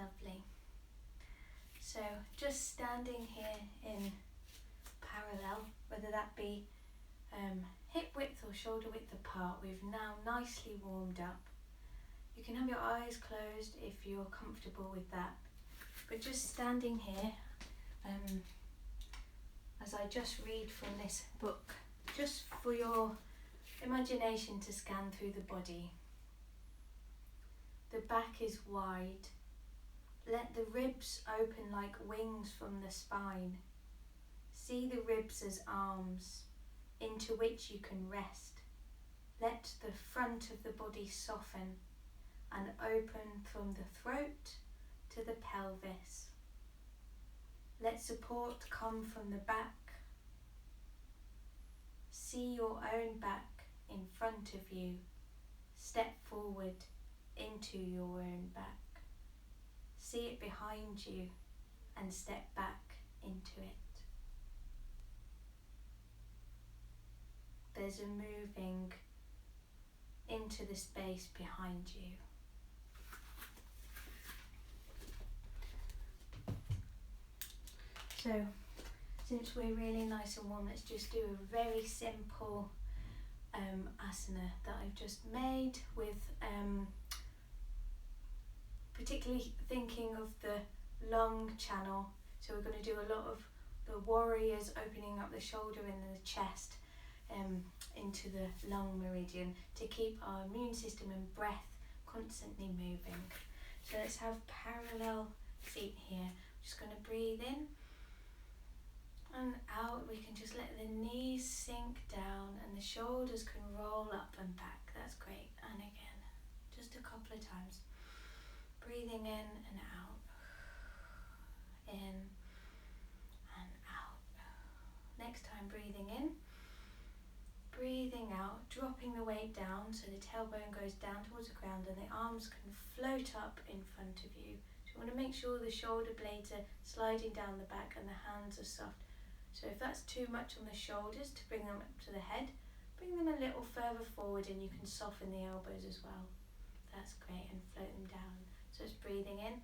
Lovely. So just standing here in parallel, whether that be hip width or shoulder width apart, we've now nicely warmed up. You can have your eyes closed if you're comfortable with that, but just standing here as I just read from this book, just for your imagination to scan through the body. The back is wide. Let the ribs open like wings from the spine. See the ribs as arms into which you can rest. Let the front of the body soften and open from the throat to the pelvis. Let support come from the back. See your own back in front of you. Step forward into your own back. See it behind you and step back into it. There's a moving into the space behind you. So, since we're really nice and warm, let's just do a very simple asana that I've just made with particularly thinking of the lung channel. So we're going to do a lot of the warriors, opening up the shoulder and the chest into the lung meridian to keep our immune system and breath constantly moving. So let's have parallel feet here. I'm just going to breathe in and out. We can just let the knees sink down and the shoulders can roll up and back. That's great. And again, just a couple of times. Breathing in and out. In and out. Next time, breathing in. Breathing out, dropping the weight down so the tailbone goes down towards the ground and the arms can float up in front of you. So you want to make sure the shoulder blades are sliding down the back and the hands are soft. So if that's too much on the shoulders, to bring them up to the head, bring them a little further forward and you can soften the elbows as well. That's great, and float them down. So it's breathing in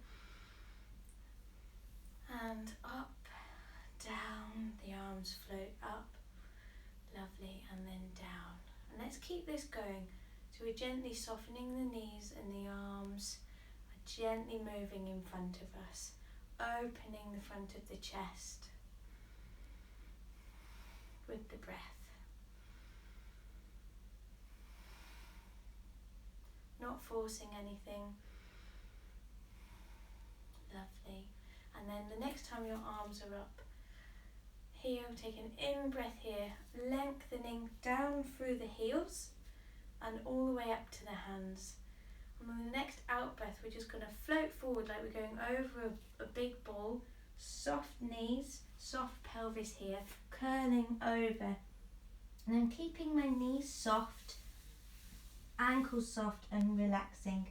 and up, down, the arms float up. Lovely, and then down. And let's keep this going. So we're gently softening the knees and the arms are gently moving in front of us, opening the front of the chest with the breath. Not forcing anything. Lovely. And then the next time your arms are up, here, take an in-breath here, lengthening down through the heels and all the way up to the hands. And then the next out-breath, we're just going to float forward like we're going over a big ball, soft knees, soft pelvis here, curling over. And then keeping my knees soft, ankles soft and relaxing.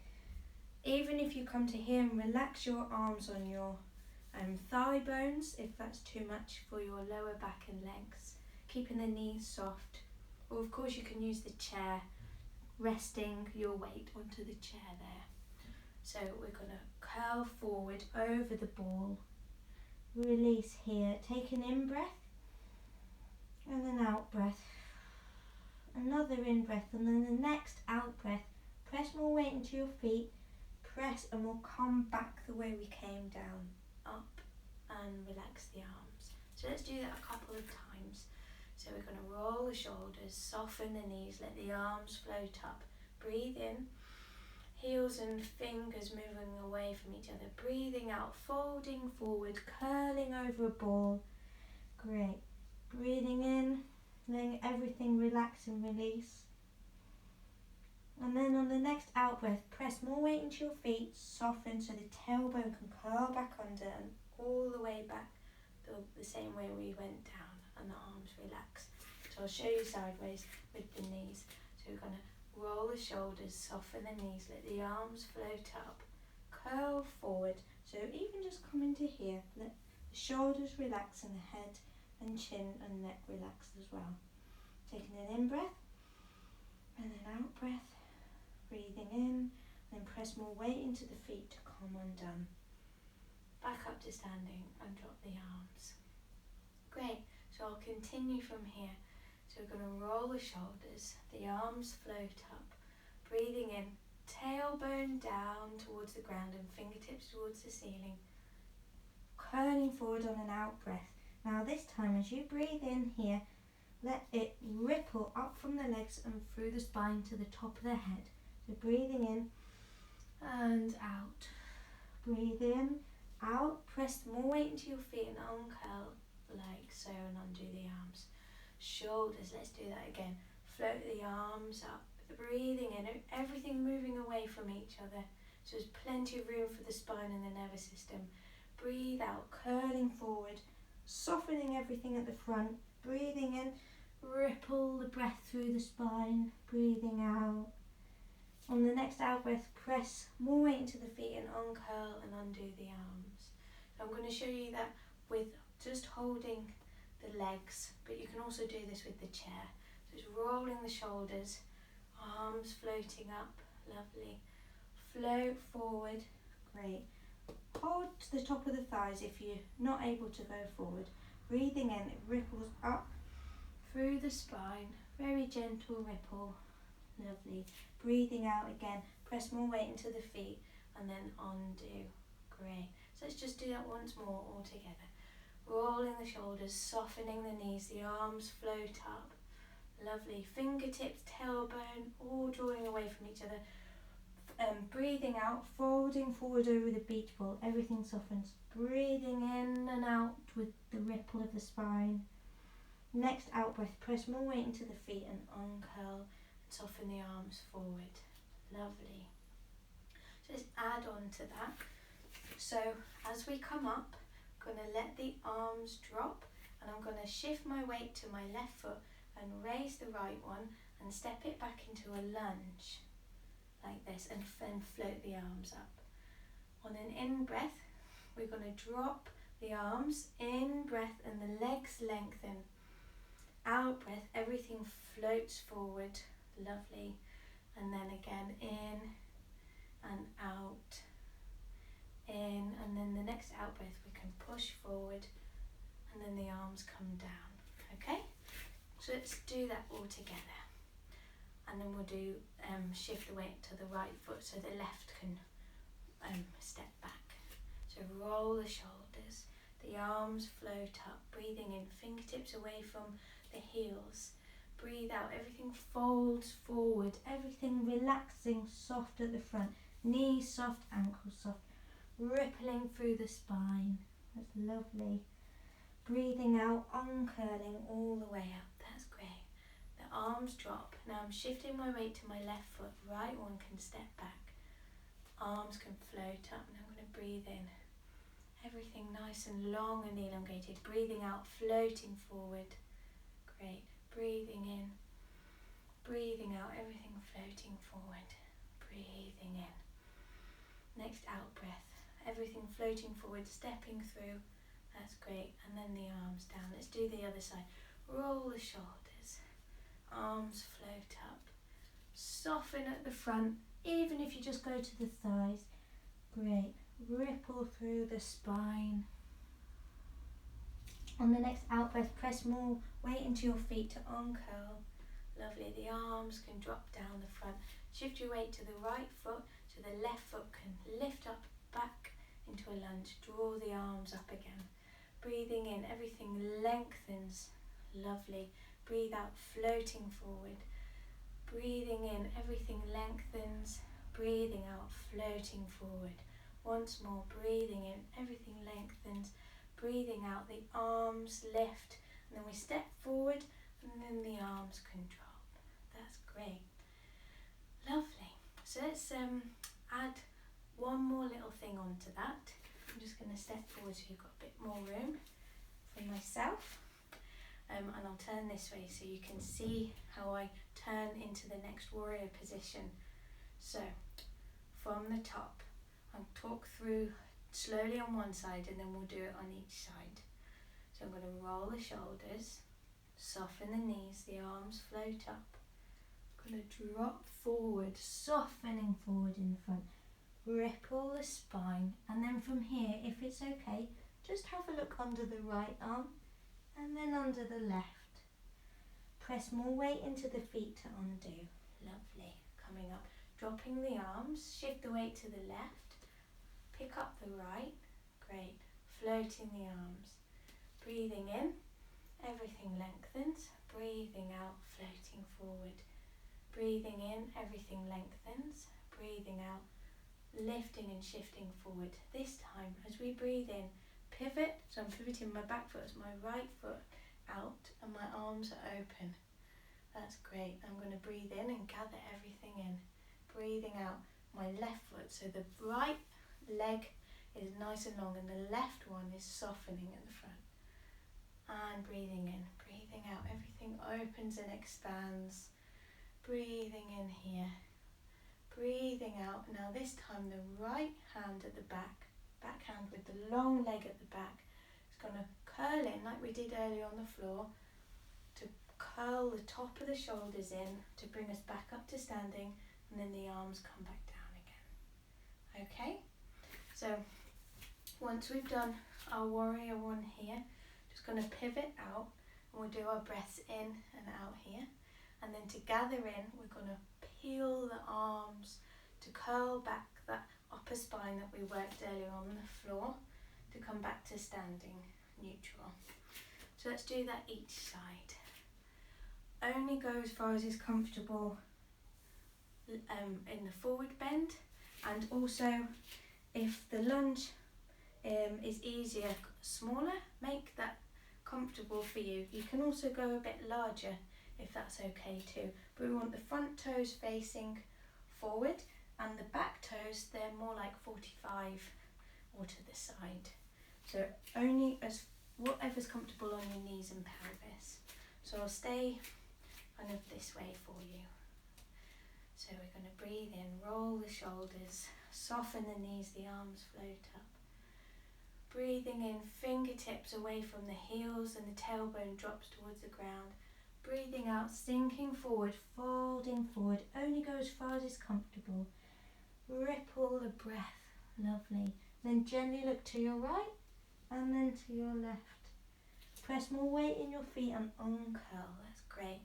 Even if you come to here, and relax your arms on your thigh bones if that's too much for your lower back and legs, keeping the knees soft. Or of course you can use the chair, resting your weight onto the chair there. So we're going to curl forward over the ball, release here, take an in-breath and an out-breath, another in-breath and then the next out-breath. Press more weight into your feet, press and we'll come back the way we came down, up and relax the arms. So let's do that a couple of times. So we're going to roll the shoulders, soften the knees, let the arms float up. Breathe in, heels and fingers moving away from each other. Breathing out, folding forward, curling over a ball. Great. Breathing in, letting everything relax and release. And then on the next out breath, press more weight into your feet, soften so the tailbone can curl back under and all the way back the same way we went down, and the arms relax. So I'll show you sideways with the knees. So we're going to roll the shoulders, soften the knees, let the arms float up, curl forward. So even just come into here, let the shoulders relax and the head and chin and neck relax as well. Taking an in-breath and an out-breath. Breathing in, then press more weight into the feet to come undone. back up to standing and drop the arms. Great, so I'll continue from here. So we're going to roll the shoulders, the arms float up, breathing in, tailbone down towards the ground and fingertips towards the ceiling. Curling forward on an out breath. Now this time as you breathe in here, let it ripple up from the legs and through the spine to the top of the head. So breathing in and out. Breathe in, out, press more weight into your feet and uncurl like so and undo the arms. Shoulders, let's do that again. Float the arms up, breathing in, everything moving away from each other. So there's plenty of room for the spine and the nervous system. Breathe out, curling forward, softening everything at the front. Breathing in, ripple the breath through the spine. Breathing out. On the next out breath, press more weight into the feet and uncurl and undo the arms. So I'm going to show you that with just holding the legs, but you can also do this with the chair. So it's rolling the shoulders, arms floating up, lovely. Float forward, great. Hold to the top of the thighs if you're not able to go forward. Breathing in, it ripples up through the spine, very gentle ripple, lovely. Breathing out again, press more weight into the feet and then undo, great. So let's just do that once more all together. Rolling the shoulders, softening the knees, the arms float up, lovely. Fingertips, tailbone, all drawing away from each other. Breathing out, folding forward over the beach ball, everything softens. Breathing in and out with the ripple of the spine. Next out breath, press more weight into the feet and uncurl and soften the arms forward. Lovely. So let's add on to that. So as we come up, I'm going to let the arms drop and I'm going to shift my weight to my left foot and raise the right one and step it back into a lunge like this and then float the arms up. On an in breath, we're going to drop the arms, in breath and the legs lengthen. Out breath, everything floats forward, lovely. And then again in and out, in, and then the next out breath we can push forward and then the arms come down, okay? So let's do that all together. And then we'll do shift the weight to the right foot so the left can step back. So roll the shoulders, the arms float up, breathing in, fingertips away from the heels. Breathe out, everything folds forward, everything relaxing, soft at the front, knees soft, ankles soft, rippling through the spine. That's lovely. Breathing out, uncurling all the way up. That's great. The arms drop. Now I'm shifting my weight to my left foot. Right one can step back. Arms can float up. And I'm going to breathe in. Everything nice and long and elongated. Breathing out, floating forward. Great. Breathing in. Breathing out, everything floating forward. Breathing in. Next out breath. Everything floating forward, stepping through. That's great. And then the arms down. Let's do the other side. Roll the shoulders. Arms float up. Soften at the front, even if you just go to the thighs. Great. Ripple through the spine. On the next out breath, press more weight into your feet to uncurl. Lovely. The arms can drop down the front. Shift your weight to the right foot so the left foot can lift up back into a lunge. Draw the arms up again. Breathing in, everything lengthens. Lovely. Breathe out, floating forward. Breathing in, everything lengthens. Breathing out, floating forward. Once more, breathing in, everything lengthens. Breathing out, the arms lift. And then we step forward and then the arms can drop. That's great. Lovely. So let's add one more little thing onto that. I'm just going to step forward so you've got a bit more room for myself. And I'll turn this way so you can see how I turn into the next warrior position. So from the top, I'll talk through slowly on one side and then we'll do it on each side. So I'm going to roll the shoulders, soften the knees, the arms float up. I'm going to drop forward, softening forward in the front. ripple the spine, and then from here, if it's okay, just have a look under the right arm and then under the left. Press more weight into the feet to undo. Lovely. Coming up, dropping the arms, shift the weight to the left, pick up the right. Great. Floating the arms. Breathing in, everything lengthens. Breathing out, floating forward. Breathing in, everything lengthens. Breathing out, lifting and shifting forward. This time, as we breathe in, pivot. So I'm pivoting my back foot as my right foot out and my arms are open. That's great. I'm going to breathe in and gather everything in. Breathing out my left foot. So the right leg is nice and long and the left one is softening at the front. And breathing in, breathing out. Everything opens and expands. Breathing in here. Breathing out. Now this time the right hand at the back hand with the long leg at the back is going to curl in like we did earlier on the floor to curl the top of the shoulders in to bring us back up to standing, and then the arms come back down again. Okay, so once we've done our warrior one here, just going to pivot out and we'll do our breaths in and out here, and then to gather in we're going to peel the arms to curl back that upper spine that we worked earlier on the floor to come back to standing neutral. So let's do that each side. Only go as far as is comfortable in the forward bend, and also if the lunge is easier, smaller, make that comfortable for you. You can also go a bit larger if that's okay too, but we want the front toes facing forward and the back toes, they're more like 45 or to the side. So only as whatever's comfortable on your knees and pelvis. So I'll stay kind of this way for you. So we're going to breathe in, roll the shoulders, soften the knees, the arms float up. Breathing in, fingertips away from the heels and the tailbone drops towards the ground. Breathing out, sinking forward, folding forward, only go as far as is comfortable. Ripple the breath, lovely. Then gently look to your right and then to your left. Press more weight in your feet and uncurl, that's great.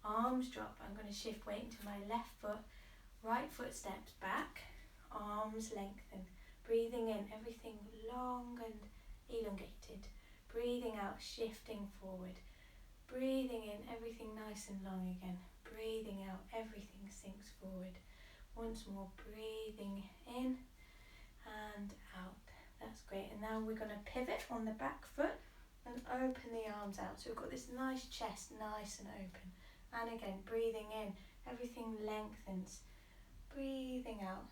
Arms drop, I'm going to shift weight into my left foot, right foot steps back, arms lengthen. Breathing in, everything long and elongated. Breathing out, shifting forward. Breathing in, everything nice and long again. Breathing out, everything sinks forward. Once more, breathing in and out. That's great. And now we're going to pivot on the back foot and open the arms out. So we've got this nice chest, nice and open. And again, breathing in, everything lengthens. Breathing out.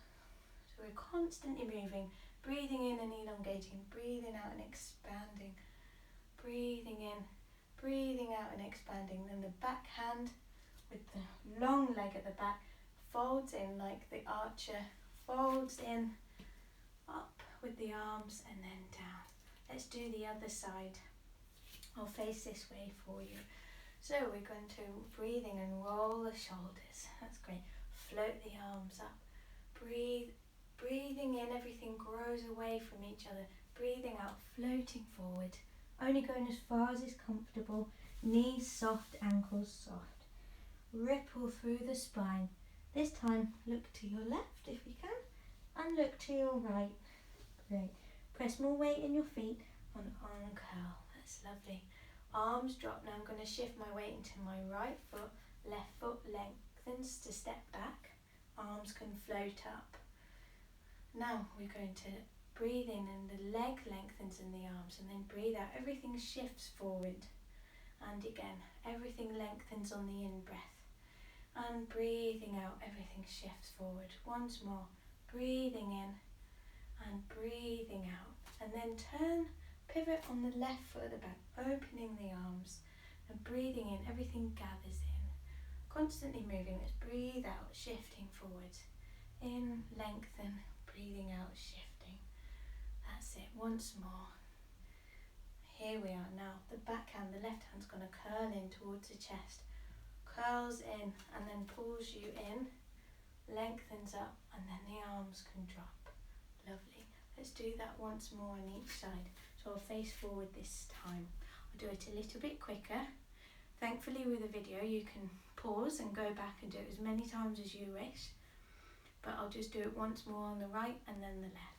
So we're constantly moving. Breathing in and elongating. Breathing out and expanding. Breathing in, breathing out and expanding. Then the back hand with the long leg at the back folds in like the archer, folds in, up with the arms and then down. Let's do the other side. I'll face this way for you. So we're going to breathe in and roll the shoulders. That's great. Float the arms up. Breathing in, everything grows away from each other. Breathing out, floating forward. Only going as far as is comfortable. Knees soft, ankles soft. Ripple through the spine. This time, look to your left if you can, and look to your right. Great. Press more weight in your feet and uncurl. That's lovely. Arms drop. Now I'm going to shift my weight into my right foot. Left foot lengthens to step back. Arms can float up. Now we're going to breathe in and the leg lengthens in the arms, and then breathe out. Everything shifts forward. And again, everything lengthens on the in-breath. And breathing out, everything shifts forward. Once more, breathing in and breathing out. And then turn, pivot on the left foot at the back, opening the arms and breathing in, everything gathers in. Constantly moving, let's breathe out, shifting forward. In, lengthen, breathing out, shifting. That's it, once more. Here we are now. The back hand, the left hand's going to curl in towards the chest. Curls in and then pulls you in, lengthens up, and then the arms can drop. Lovely. Let's do that once more on each side. So I'll face forward this time. I'll do it a little bit quicker. Thankfully with a video you can pause and go back and do it as many times as you wish. But I'll just do it once more on the right and then the left.